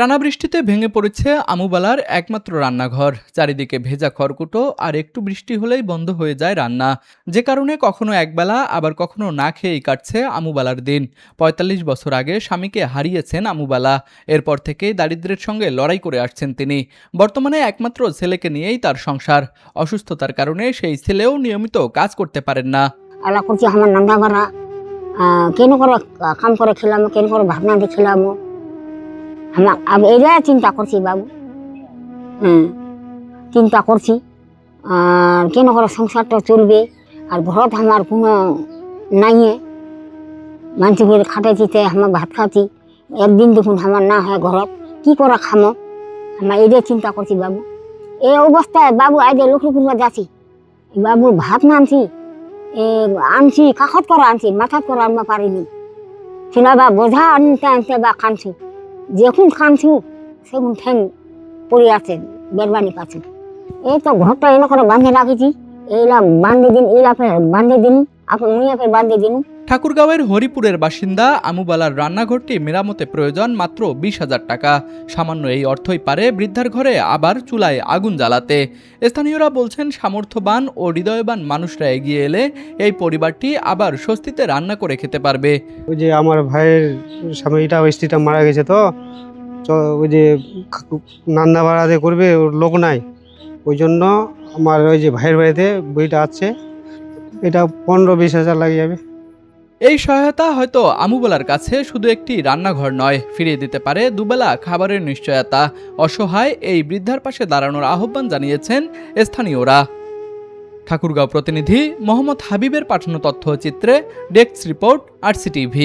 টানা বৃষ্টিতে ভেঙে পড়েছে আমুবালার একমাত্র রান্নাঘর। চারিদিকে ভেজা খড়কুটো, আর একটু বৃষ্টি হলেই বন্ধ হয়ে যায় রান্না। যে কারণে কখনো একবেলা আবার কখনো না খেয়েই কাটছে আমুবালার দিন। ৪৫ বছর আগে স্বামীকে হারিয়েছেন আমুবালা। এরপর থেকেই দারিদ্র্যের সঙ্গে লড়াই করে আসছেন তিনি। বর্তমানে একমাত্র ছেলেকে নিয়েই তার সংসার। অসুস্থতার কারণে সেই ছেলেও নিয়মিত কাজ করতে পারেন না। আল্লাহ করছি আমার নান্দা করা কেন করে কাম করে খেলাম, কেন করে ভাবনা দিয়ে খেলাম, আমি এইটা চিন্তা করছি বাবু। চিন্তা করছি আর কেন করে সংসারটা চলবে। আর ঘরত আমার কোনো নাইয়ে, মানসি করে খাটাইছিতে আমার ভাত খাচ্ছি, একদিন দেখুন আমার না হয় ঘরত কি করে খামো, আমার এইটাই চিন্তা করছি বাবু। এই অবস্থায় বাবু আজ লক্ষ্মীপুর যাচ্ছি, বাবু ভাত না আনছি কাকত করে আনছি, মাথাত করে আনবা পারিনি। শোনা বা বোঝা আনতে আনতে বা কানছু, যখন কানছু সেগুন ঠ্যাং পড়ে আছে বেরবানি কাছে। এই তো ঘরটা এনে করে বাঁধে রাখেছি, এইলা বাঁধে দিন, এইলা বাঁধে দিন, আপনি বাঁধে দিন। ঠাকুরগাঁওয়ের হরিপুরের বাসিন্দা আমুবালার রান্নাঘরটি মেরামতে প্রয়োজন মাত্র ২০,০০০ টাকা। সামান্য এই অর্থই পারে বৃদ্ধার ঘরে আবার চুলায় আগুন জ্বালাতে। স্থানীয়রা বলছেন, সামর্থ্যবান ও হৃদয়বান মানুষরা এগিয়ে এলে এই পরিবারটি আবার স্বস্তিতে রান্না করে খেতে পারবে। ওই যে আমার ভাইয়ের স্বামীটা স্ত্রীটা মারা গেছে, তো ওই যে রান্না বাড়াতে করবে ওর লোক নাই, ওই জন্য আমার ওই যে ভাইয়ের বাড়িতে বইটা আছে, এটা ১৫-২০ হাজার লাগে যাবে। এই সহায়তা হয়তো আমুবালার কাছে শুধু একটি রান্নাঘর নয়, ফিরিয়ে দিতে পারে দুবেলা খাবারের নিশ্চয়তা। অসহায় এই বৃদ্ধার পাশে দাঁড়ানোর আহ্বান জানিয়েছেন স্থানীয়রা। ঠাকুরগাঁও প্রতিনিধি মোহাম্মদ হাবিবের পাঠানো তথ্যচিত্রে ডেস্ক রিপোর্ট, RCTV।